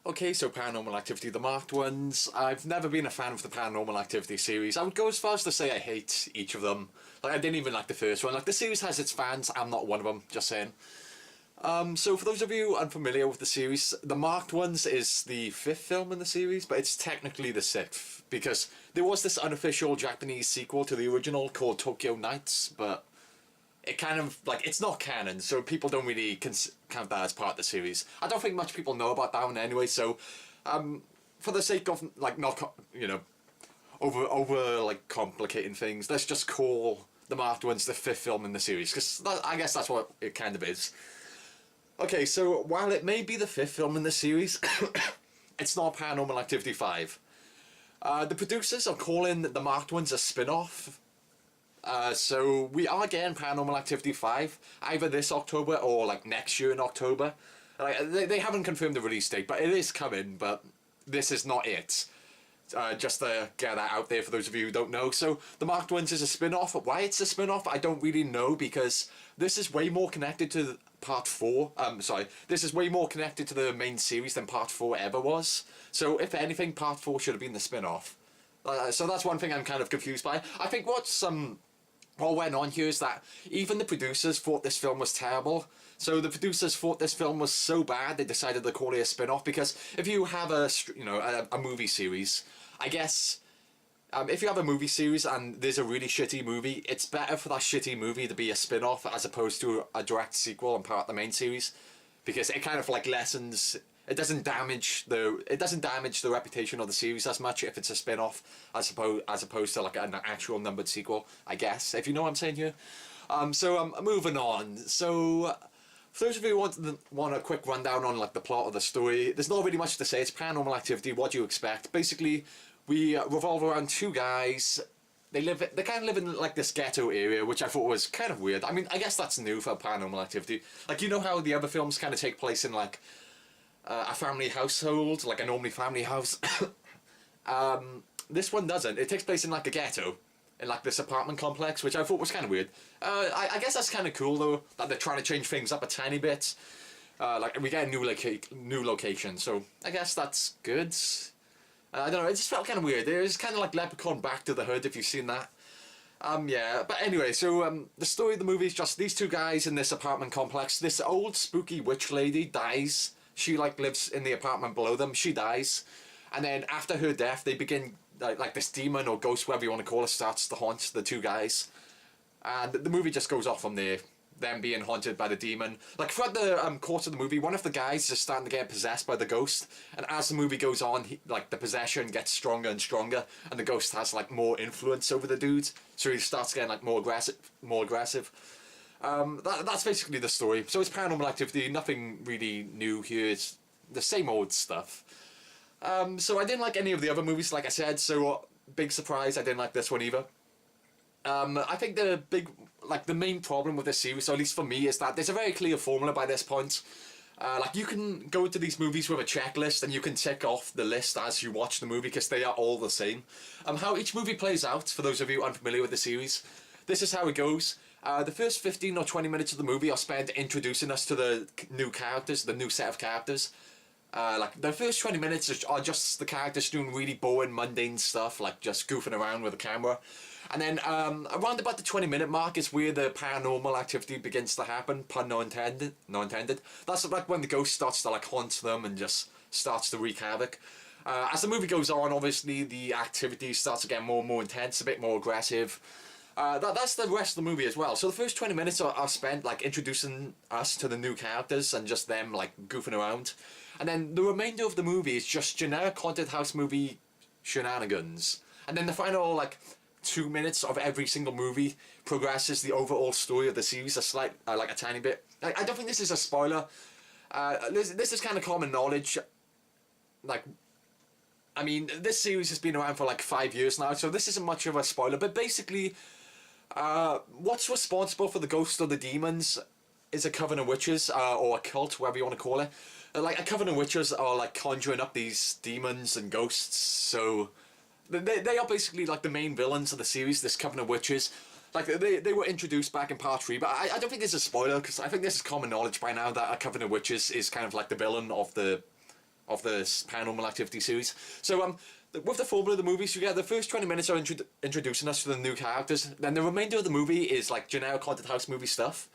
Okay, so Paranormal Activity, the marked ones. I've never been a fan of the Paranormal Activity series. I would go as far as to say I hate each of them. Like, I didn't even like the first one. Like, the series has its fans, I'm not one of them, just saying. So for those of you unfamiliar with the series, the marked ones is the 5th film in the series, but it's technically the 6th, because there was this unofficial Japanese sequel to the original called Tokyo Nights, but it kind of, like, it's not canon, so people don't really count that as part of the series. I don't think much people know about that one anyway, so, for the sake of, like, not, you know, like, complicating things, let's just call the marked ones the 5th film in the series, because I guess that's what it kind of is. Okay, so while it may be the 5th film in the series, it's not Paranormal Activity 5. The producers are calling the marked ones a spin-off. So we are getting Paranormal Activity 5 either this October or like next year in October. Like, they haven't confirmed the release date, but it is coming, but this is not it. Just to get that out there for those of you who don't know. So the marked ones is a spin-off. Why it's a spin-off I don't really know, because this is way more connected to part 4. This is way more connected to the main series than part 4 ever was. So if anything, part 4 should have been the spin-off. So that's one thing I'm kind of confused by. I think what went on here is that even the producers thought this film was terrible. So the producers thought this film was so bad they decided to call it a spin-off, because if you have a movie series, I guess if you have a movie series and there's a really shitty movie, it's better for that shitty movie to be a spin-off as opposed to a direct sequel and part of the main series, because it kind of like lessens. It doesn't damage the reputation of the series as much if it's a spin-off as opposed to like an actual numbered sequel, I guess, if you know what I'm saying here. Moving on. So for those of you who want a quick rundown on like the plot of the story, there's not really much to say. It's Paranormal Activity. What do you expect? Basically, we revolve around two guys. They kind of live in like this ghetto area, which I thought was kind of weird. I mean, I guess that's new for Paranormal Activity. Like, you know how the other films kind of take place in like a family household, like a normally family house. This one doesn't. It takes place in like a ghetto, in like this apartment complex, which I thought was kind of weird. I guess that's kind of cool though, that they're trying to change things up a tiny bit. Like, we get a new location, so I guess that's good. I don't know, it just felt kind of weird. It was kind of like Leprechaun Back to the Hood, if you've seen that. Yeah, but anyway, so the story of the movie is just these two guys in this apartment complex. This old spooky witch lady dies. She like lives in the apartment below them. She dies, and then after her death, they begin like this demon or ghost, whatever you want to call it, starts to haunt the two guys, and the movie just goes off from there. Them being haunted by the demon. Like, throughout the course of the movie, one of the guys is starting to get possessed by the ghost, and as the movie goes on, like the possession gets stronger and stronger, and the ghost has like more influence over the dude, so he starts getting like more aggressive. That's basically the story. So it's Paranormal Activity, nothing really new here, it's the same old stuff. So I didn't like any of the other movies, like I said, so big surprise, I didn't like this one either. I think the main problem with this series, or at least for me, is that there's a very clear formula by this point. Like, you can go into these movies with a checklist and you can tick off the list as you watch the movie, because they are all the same. How each movie plays out, for those of you unfamiliar with the series, this is how it goes. The first 15 or 20 minutes of the movie are spent introducing us to the new characters, the new set of characters. Like, the first 20 minutes are just the characters doing really boring, mundane stuff, like just goofing around with the camera. And then around about the 20-minute mark is where the paranormal activity begins to happen, pun no intended. That's like when the ghost starts to like haunt them and just starts to wreak havoc. As the movie goes on, obviously the activity starts to get more and more intense, a bit more aggressive. That's the rest of the movie as well. So the first 20 minutes are spent like introducing us to the new characters and just them like goofing around. And then the remainder of the movie is just generic haunted house movie shenanigans. And then the final like 2 minutes of every single movie progresses the overall story of the series like a tiny bit. I don't think this is a spoiler. This is kind of common knowledge. Like, I mean, this series has been around for like 5 years now, so this isn't much of a spoiler. But basically, what's responsible for the ghosts or the demons is a coven of witches, or a cult, whatever you want to call it. Like, a coven of witches are like conjuring up these demons and ghosts, so they are basically like the main villains of the series, this coven of witches. Like, they were introduced back in part 3, but I don't think this is a spoiler, because I think this is common knowledge by now that a coven of witches is kind of like the villain of the of this Paranormal Activity series. So with the formula of the movies, you get the first 20 minutes are introducing us to the new characters. Then the remainder of the movie is like generic haunted house movie stuff.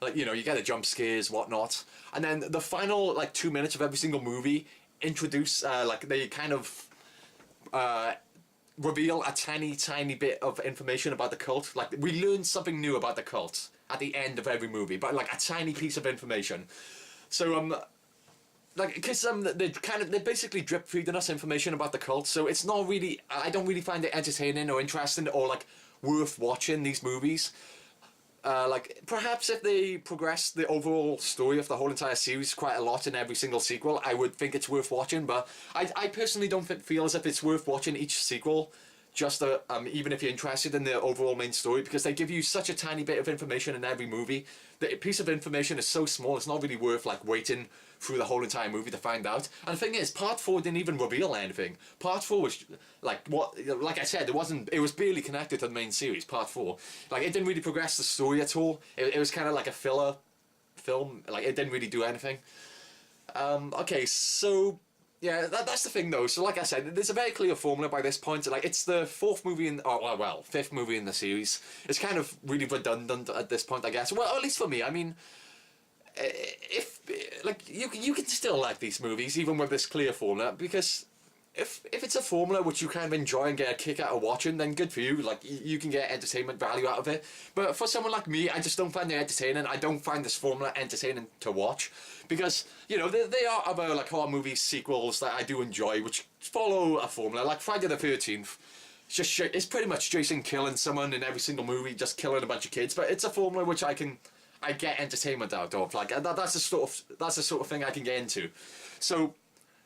Like, you know, you get the jump scares, whatnot. And then the final, like, 2 minutes of every single movie introduce, like, they kind of reveal a tiny bit of information about the cult. Like, we learn something new about the cult at the end of every movie, but, like, a tiny piece of information. So, like, because they're basically drip feeding us information about the cult, so it's not really, I don't really find it entertaining or interesting or, like, worth watching these movies. Like, perhaps if they progress the overall story of the whole entire series quite a lot in every single sequel, I would think it's worth watching, but I personally don't feel as if it's worth watching each sequel, just even if you're interested in the overall main story, because they give you such a tiny bit of information in every movie. The piece of information is so small, it's not really worth, like, waiting through the whole entire movie to find out. And the thing is, Part 4 didn't even reveal anything. Part 4 was, like I said, it was barely connected to the main series, Part 4. Like, it didn't really progress the story at all. It was kind of like a filler film. Like, it didn't really do anything. Okay, so yeah, that's the thing though. So like I said, there's a very clear formula by this point. Like, it's the fifth movie in the series. It's kind of really redundant at this point, I guess. Well, at least for me. I mean, if like you can still like these movies even with this clear formula, because if it's a formula which you kind of enjoy and get a kick out of watching, then good for you. Like, you can get entertainment value out of it. But for someone like me, I just don't find it entertaining. I don't find this formula entertaining to watch, because, you know, there are other, like, horror movie sequels that I do enjoy which follow a formula, like Friday the 13th. It's pretty much Jason killing someone in every single movie, just killing a bunch of kids, but it's a formula which I get entertainment out of. Like, that's the sort of thing I can get into. So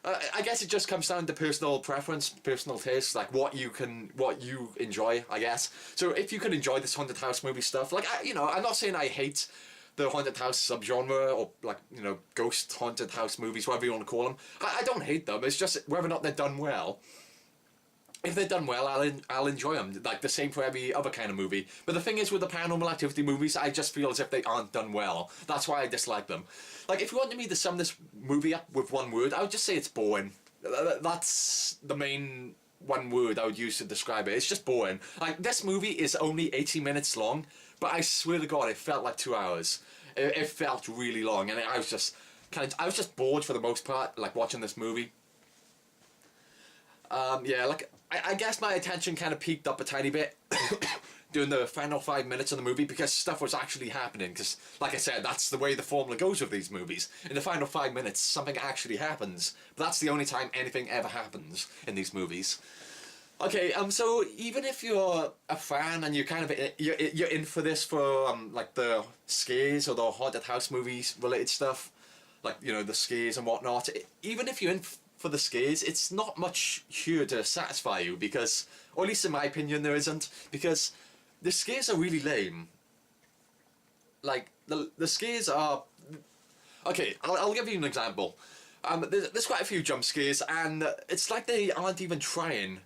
I guess it just comes down to personal preference, personal taste, like what you enjoy, I guess. So if you can enjoy this haunted house movie stuff, like, I'm not saying I hate the haunted house subgenre, or, like, you know, ghost haunted house movies, whatever you want to call them. I don't hate them. It's just whether or not they're done well. If they're done well, I'll enjoy them. Like, the same for every other kind of movie. But the thing is, with the Paranormal Activity movies, I just feel as if they aren't done well. That's why I dislike them. Like, if you wanted me to sum this movie up with one word, I would just say it's boring. That's the main one word I would use to describe it. It's just boring. Like, this movie is only 80 minutes long, but I swear to God, it felt like 2 hours. It felt really long, and I was just bored for the most part, like, watching this movie. Yeah, like, I guess my attention kind of peaked up a tiny bit during the final 5 minutes of the movie, because stuff was actually happening. Because, like I said, that's the way the formula goes with these movies. In the final 5 minutes, something actually happens. But that's the only time anything ever happens in these movies. Okay, so even if you're a fan and you're kind of you're in for this for like the scares or the haunted house movies related stuff, like, you know, the scares and whatnot, even if you're in for the scares, it's not much here to satisfy you, because, or at least in my opinion, there isn't, because the scares are really lame. Like, the scares are... Okay, I'll give you an example. There's quite a few jump scares, and it's like they aren't even trying.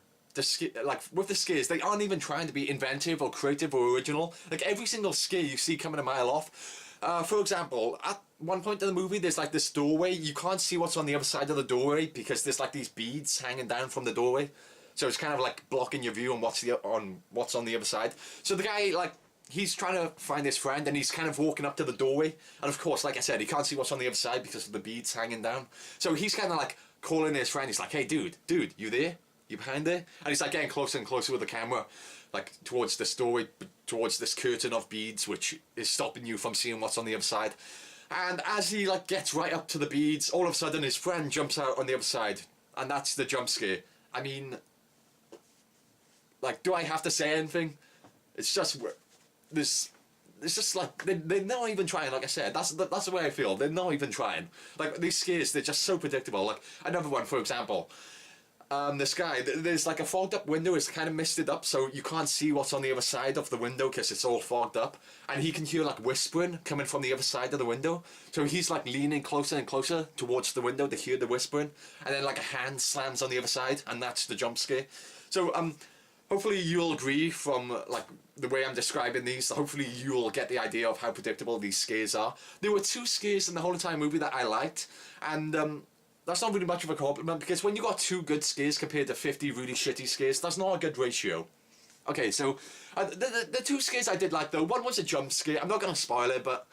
Like, with the scares, they aren't even trying to be inventive or creative or original. Like, every single scare you see coming a mile off. For example, at one point in the movie, there's, like, this doorway. You can't see what's on the other side of the doorway because there's, like, these beads hanging down from the doorway. So it's kind of, like, blocking your view on what's on the other side. So the guy, like, he's trying to find his friend, and he's kind of walking up to the doorway. And of course, like I said, he can't see what's on the other side because of the beads hanging down. So he's kind of, like, calling his friend. He's like, "Hey, dude, you there? You behind there?" And he's, like, getting closer and closer with the camera, like, towards this doorway, towards this curtain of beads, which is stopping you from seeing what's on the other side. And as he, like, gets right up to the beads, all of a sudden his friend jumps out on the other side. And that's the jump scare. I mean, like, do I have to say anything? It's just... It's just like, they're not even trying, like I said. That's the way I feel. They're not even trying. Like, these scares, they're just so predictable. Like, another one, for example. This guy, there's like a fogged up window, it's kind of misted up, so you can't see what's on the other side of the window because it's all fogged up. And he can hear, like, whispering coming from the other side of the window. So he's, like, leaning closer and closer towards the window to hear the whispering. And then, like, a hand slams on the other side, and that's the jump scare. So, hopefully you'll agree from, like, the way I'm describing these. Hopefully you'll get the idea of how predictable these scares are. There were 2 scares in the whole entire movie that I liked, and that's not really much of a compliment, because when you got 2 good scares compared to 50 really shitty scares, that's not a good ratio. Okay, so the 2 scares I did like though, one was a jump scare. I'm not gonna spoil it, but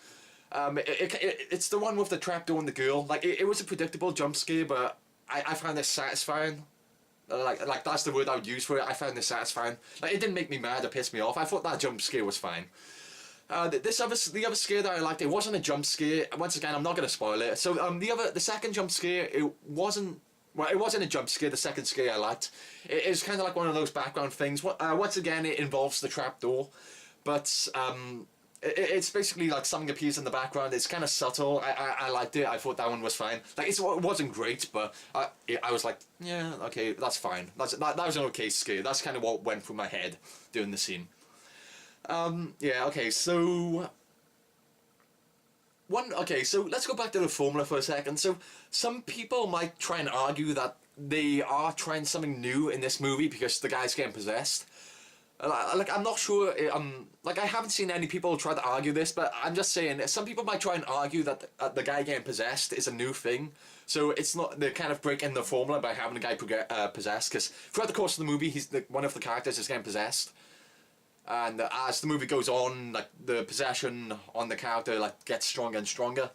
it's the one with the trapdoor and the girl. Like it was a predictable jump scare, but I found it satisfying. Like that's the word I would use for it. I found it satisfying. Like it didn't make me mad or piss me off. I thought that jump scare was fine. The other scare that I liked, it wasn't a jump scare. Once again, I'm not gonna spoil it. So the second jump scare, it wasn't. Well, it wasn't a jump scare. The second scare I liked. It's kind of like one of those background things. Once again, it involves the trapdoor, but it's basically like something appears in the background. It's kind of subtle. I liked it. I thought that one was fine. Like it wasn't great, but I was like, yeah, okay, that's fine. That was an okay scare. That's kind of what went through my head during the scene. Yeah. Okay. So. So let's go back to the formula for a second. So some people might try and argue that they are trying something new in this movie because the guy's getting possessed. Like I'm not sure. Like I haven't seen any people try to argue this, but I'm just saying some people might try and argue that the guy getting possessed is a new thing. So it's not, they're kind of breaking the formula by having the guy possessed, because throughout the course of the movie, one of the characters is getting possessed. And as the movie goes on, like the possession on the character like gets stronger and stronger.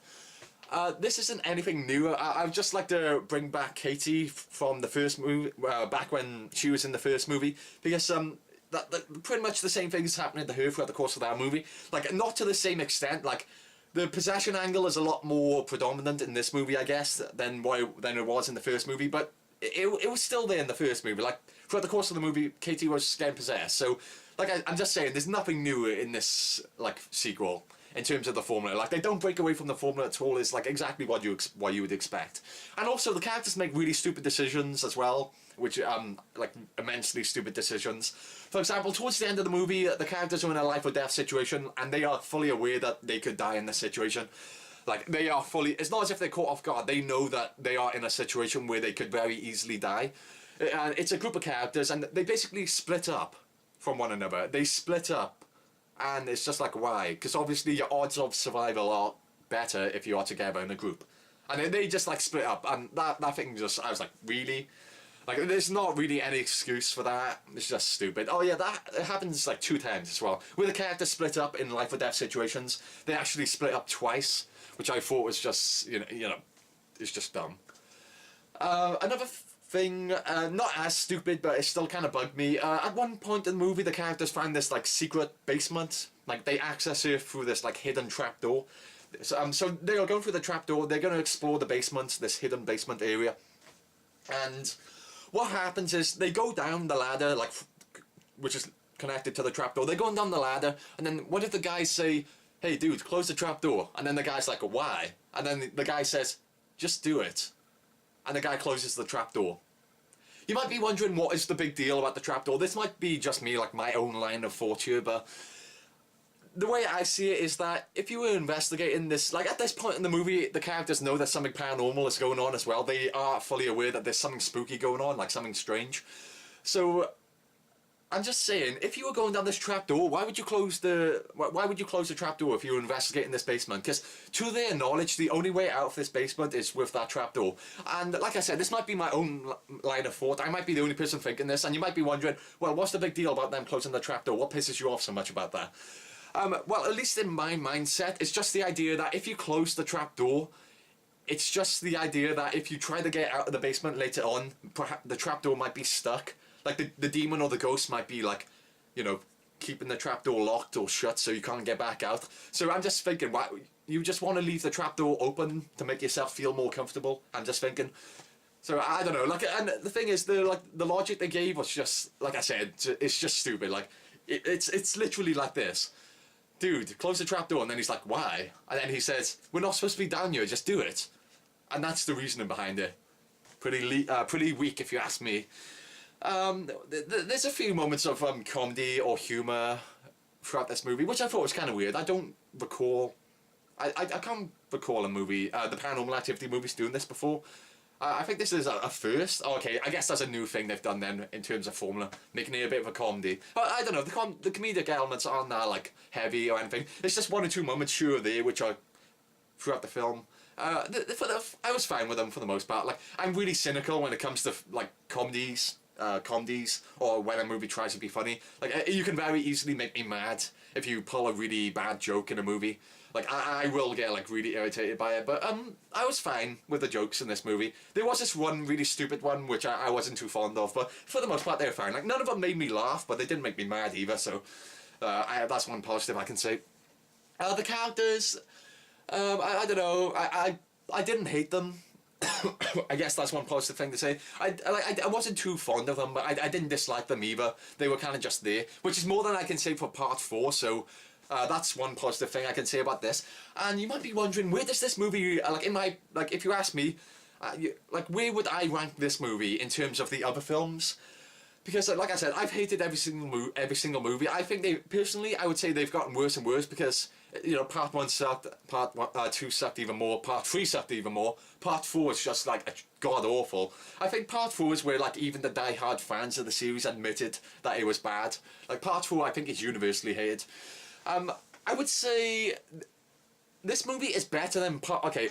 This isn't anything new. I would just like to bring back Katie from the first movie, back when she was in the first movie, because that pretty much the same things happening to her throughout the course of that movie. Like not to the same extent. Like the possession angle is a lot more predominant in this movie, I guess, than it was in the first movie. But it was still there in the first movie. Like throughout the course of the movie, Katie was getting possessed. So. Like I'm just saying, there's nothing new in this like sequel in terms of the formula. Like they don't break away from the formula at all. It's like exactly what you would expect. And also the characters make really stupid decisions as well, which like immensely stupid decisions. For example, towards the end of the movie, the characters are in a life or death situation, and they are fully aware that they could die in this situation. Like they are fully. It's not as if they're caught off guard. They know that they are in a situation where they could very easily die. It's a group of characters, and they basically split up from one another. They split up, and it's just like, why? Because obviously your odds of survival are better if you are together in a group. And then they just like split up, and that thing just, I was like, really? Like there's not really any excuse for that. It's just stupid. Oh yeah, that it happens like 2 times as well. With the characters split up in life or death situations, they actually split up twice, which I thought was just, you know, it's just dumb. Another thing, not as stupid, but it still kind of bugged me. At one point in the movie, the characters find this like secret basement. Like they access it through this like hidden trapdoor. So they are going through the trapdoor. They're going to explore the basement, this hidden basement area. And what happens is they go down the ladder, like which is connected to the trapdoor. They're going down the ladder, and then what if the guys say, "Hey, dude, close the trapdoor"? And then the guy's like, "Why?" And then the guy says, "Just do it." And the guy closes the trapdoor. You might be wondering what is the big deal about the trapdoor. This might be just me, like my own line of thought here, but the way I see it is that if you were investigating this, like at this point in the movie, the characters know that something paranormal is going on as well. They are fully aware that there's something spooky going on, like something strange. So I'm just saying, if you were going down this trapdoor, why would you close the trapdoor if you were investigating this basement? Because to their knowledge, the only way out of this basement is with that trapdoor. And like I said, this might be my own line of thought. I might be the only person thinking this, and you might be wondering, well, what's the big deal about them closing the trapdoor? What pisses you off so much about that? Well, at least in my mindset, it's just the idea that if you close the trapdoor, it's just the idea that if you try to get out of the basement later on, perhaps the trapdoor might be stuck. Like the demon or the ghost might be like, you know, keeping the trapdoor locked or shut so you can't get back out. So I'm just thinking, why you just want to leave the trapdoor open to make yourself feel more comfortable? I'm just thinking. So I don't know. Like, and the thing is, the logic they gave was just, like I said, it's just stupid. Like it's literally like this. Dude, close the trapdoor, and then he's like, why? And then he says, we're not supposed to be down here, just do it. And that's the reasoning behind it. Pretty weak, if you ask me. There's a few moments of comedy or humour throughout this movie, which I thought was kind of weird. I don't recall... I can't recall a movie, the Paranormal Activity movies doing this before. I think this is a first. Oh, okay, I guess that's a new thing they've done then in terms of formula, making it a bit of a comedy. But I don't know, the comedic elements aren't that like heavy or anything. It's just 1 or 2 moments here or there which are throughout the film. I was fine with them for the most part. Like, I'm really cynical when it comes to like comedies, or when a movie tries to be funny. Like, you can very easily make me mad if you pull a really bad joke in a movie. Like, I will get like really irritated by it. But I was fine with the jokes in this movie. There was this one really stupid one which I wasn't too fond of, but for the most part they were fine. Like, none of them made me laugh, but they didn't make me mad either. So that's one positive I can say. The characters, I don't know. I didn't hate them. I guess that's one positive thing to say. I wasn't too fond of them, but I didn't dislike them either. They were kind of just there, which is more than I can say for part 4. So that's one positive thing I can say about this. And you might be wondering, where does this movie, if you ask me, where would I rank this movie in terms of the other films? Because, like I said, I've hated every single movie. I think personally, I would say they've gotten worse and worse because, part 1 sucked, part 2 sucked even more, part 3 sucked even more, part 4 is just, like, god-awful. I think part 4 is where, like, even the die-hard fans of the series admitted that it was bad. Like, part 4, I think, is universally hated. I would say this movie is better than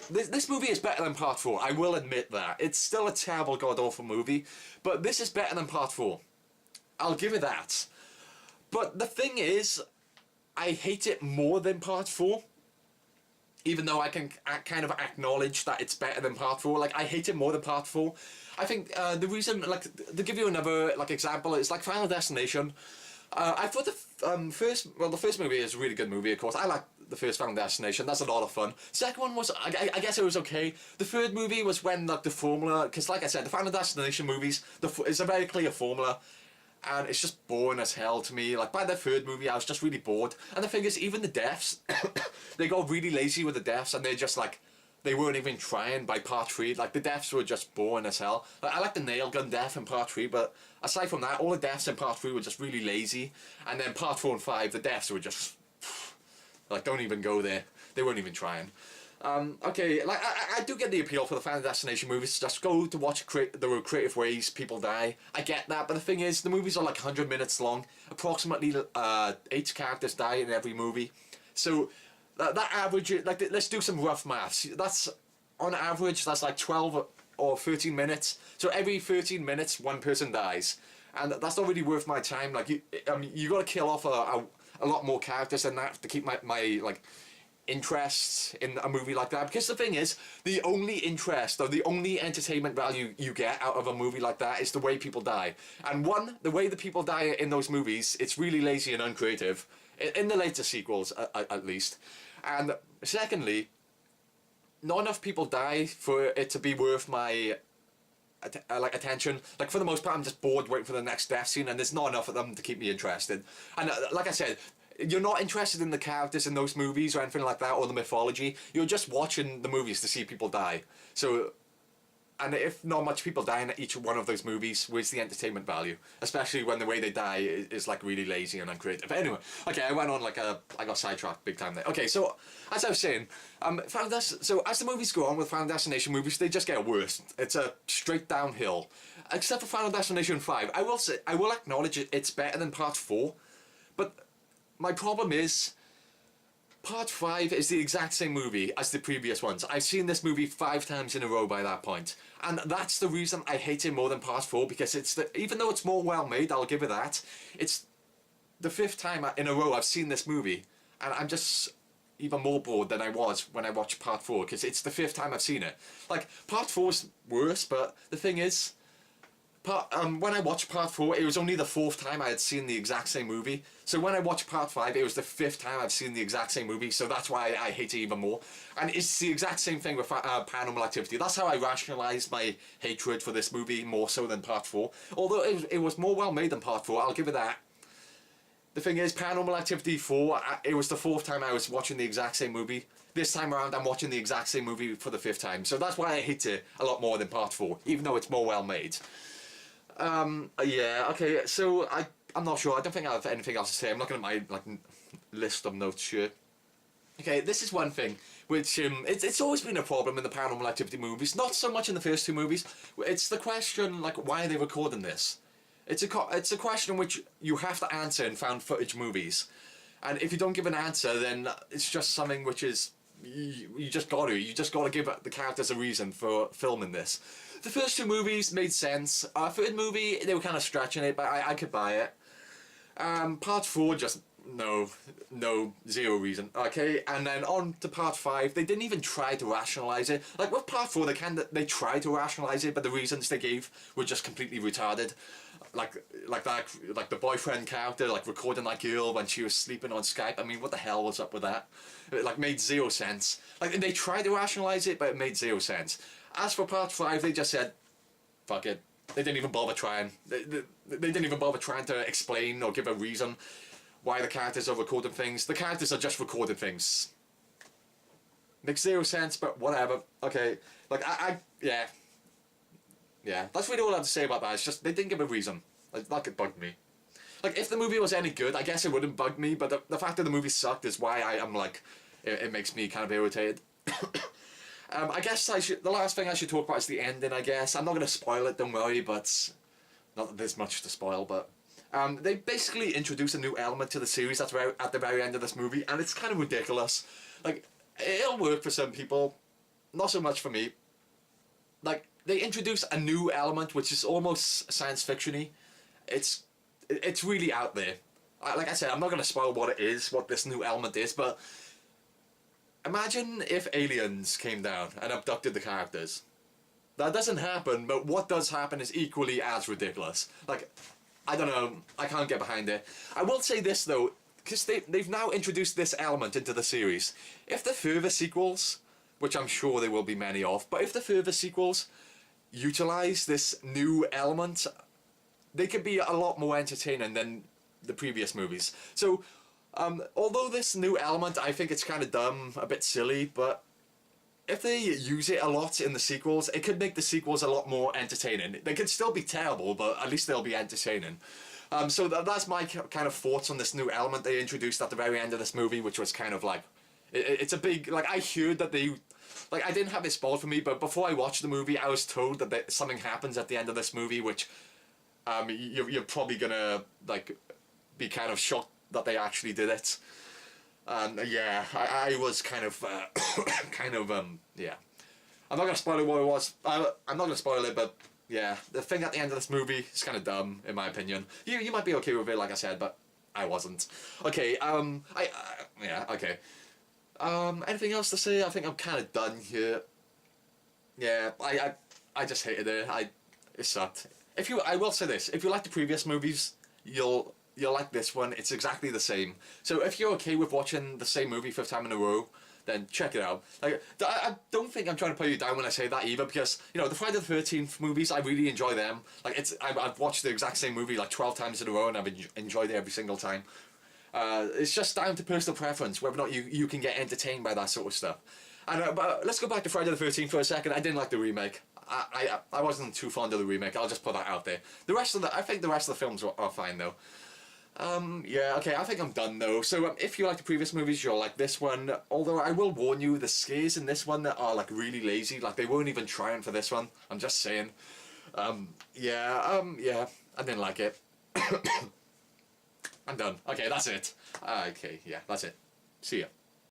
this movie is better than part 4. I will admit that. It's still a terrible, god-awful movie, but this is better than part 4. I'll give it that. But the thing is, I hate it more than part 4. Even though I can kind of acknowledge that it's better than part 4. Like, I hate it more than part 4. I think the reason, like, to give you another, like, example, is like Final Destination. I thought the first movie is a really good movie, of course. I like the first Final Destination. That's a lot of fun. Second one was, I guess it was okay. The third movie was when, like, the formula, because like I said, the Final Destination movies, it's a very clear formula, and it's just boring as hell to me. Like, by the third movie, I was just really bored. And the thing is, even the deaths, they got really lazy with the deaths, and they're just, like, they weren't even trying by part 3. Like, the deaths were just boring as hell. Like, I like the nail gun death in part 3, but aside from that, all the deaths in part 3 were just really lazy. And then part 4 and 5, the deaths were just, like, don't even go there. They weren't even trying. Okay, like, I do get the appeal for the Final Destination movies. Just go to watch the creative ways people die. I get that, but the thing is, the movies are like 100 minutes long. Approximately 8 characters die in every movie. So that average, like, let's do some rough maths. That's, on average, that's like 12 or 13 minutes. So every 13 minutes, one person dies. And that's not really worth my time. Like, you got to kill off a lot more characters than that to keep my like, interest in a movie like that. Because the thing is, the only interest or the only entertainment value you get out of a movie like that is the way people die. And the way the people die in those movies, it's really lazy and uncreative. In the later sequels, at least. And secondly, not enough people die for it to be worth my attention. Like, for the most part, I'm just bored waiting for the next death scene, and there's not enough of them to keep me interested. And like I said, you're not interested in the characters in those movies or anything like that, or the mythology. You're just watching the movies to see people die. So, and if not much people die in each one of those movies, where's the entertainment value? Especially when the way they die is like really lazy and uncreative. But anyway, okay, I went on like I got sidetracked big time there. Okay, so as I was saying, so as the movies go on with Final Destination movies, they just get worse. It's a straight downhill. Except for Final Destination 5, I will acknowledge it's better than Part 4, but my problem is, Part 5 is the exact same movie as the previous ones. I've seen this movie 5 times in a row by that point. And that's the reason I hate it more than Part 4, because even though it's more well made, I'll give it that, it's the 5th time in a row I've seen this movie, and I'm just even more bored than I was when I watched Part 4, because it's the 5th time I've seen it. Like, Part 4 is worse, but the thing is, when I watched Part 4, it was only the 4th time I had seen the exact same movie. So when I watched Part 5, it was the 5th time I've seen the exact same movie, so that's why I hate it even more. And it's the exact same thing with Paranormal Activity. That's how I rationalised my hatred for this movie more so than Part 4. Although it was more well made than Part 4, I'll give it that. The thing is, Paranormal Activity 4, it was the 4th time I was watching the exact same movie. This time around, I'm watching the exact same movie for the 5th time. So that's why I hate it a lot more than Part 4, even though it's more well made. Yeah, okay, so I'm not sure. I don't think I have anything else to say. I'm looking at my list of notes here. Okay, this is one thing which it's always been a problem in the Paranormal Activity movies. Not so much in the first 2 movies. It's the question, like, why are they recording this? It's a question which you have to answer in found footage movies. And if you don't give an answer, then it's just something which is you just gotta give the characters a reason for filming this. The first two movies made sense. Third movie, they were kind of stretching it, but I could buy it. Part 4, just no, zero reason. Okay, and then on to part 5, they didn't even try to rationalize it. Like with part 4, they tried to rationalize it, but the reasons they gave were just completely retarded. Like the boyfriend character, like recording that girl when she was sleeping on Skype. I mean, what the hell was up with that? It like made zero sense. Like they tried to rationalize it, but it made zero sense. As for part 5, they just said, fuck it. They didn't even bother trying. They didn't even bother trying to explain or give a reason why the characters are recording things. The characters are just recording things. Makes zero sense, but whatever. Okay. Like, yeah. Yeah, that's really all I have to say about that. It's just, they didn't give a reason. Like, that could bug me. Like, if the movie was any good, I guess it wouldn't bug me, but the fact that the movie sucked is why I'm like, it makes me kind of irritated. I guess the last thing I should talk about is the ending, I guess. I'm not going to spoil it, don't worry, but... Not that there's much to spoil, but... they basically introduce a new element to the series at the very end of this movie, and it's kind of ridiculous. Like, it'll work for some people, not so much for me. Like, they introduce a new element which is almost science fiction-y. It's really out there. Like I said, I'm not going to spoil what it is, what this new element is, but... Imagine if aliens came down and abducted the characters. That doesn't happen, but what does happen is equally as ridiculous. Like, I don't know, I can't get behind it. I will say this though, because they've now introduced this element into the series. If the further sequels, which I'm sure there will be many of, but if the further sequels utilize this new element, they could be a lot more entertaining than the previous movies. So, although this new element, I think it's kind of dumb, a bit silly, but if they use it a lot in the sequels, it could make the sequels a lot more entertaining. They could still be terrible, but at least they'll be entertaining. So that's my kind of thoughts on this new element they introduced at the very end of this movie, which was kind of like... It's a big... Like, I heard that they... Like, I didn't have it spoiled for me, but before I watched the movie, I was told that something happens at the end of this movie, which... you're probably gonna, like, be kind of shocked that they actually did it. Yeah, I was kind of, yeah. I'm not gonna spoil it what it was. I'm not gonna spoil it, but yeah, the thing at the end of this movie is kind of dumb, in my opinion. You might be okay with it, like I said, but I wasn't. Okay, yeah, okay. Anything else to say? I think I'm kind of done here. Yeah, I just hated it. It sucked. I will say this, if you like the previous movies, you'll like this one. It's exactly the same. So if you're okay with watching the same movie 5th time in a row, then check it out. Like, I don't think I'm trying to put you down when I say that either, because, you know, the Friday the 13th movies, I really enjoy them. Like, I've watched the exact same movie like 12 times in a row, and I've enjoyed it every single time. It's just down to personal preference, whether or not you can get entertained by that sort of stuff. And but let's go back to Friday the 13th for a second. I didn't like the remake. I wasn't too fond of the remake. I'll just put that out there. I think the rest of the films are fine though. Yeah, okay, I think I'm done though. So if you like the previous movies, you'll like this one. Although I will warn you, the scares in this one are like really lazy. Like they weren't even trying for this one. I'm just saying. Yeah, I didn't like it. I'm done. Okay, that's it. Okay, yeah, that's it. See ya.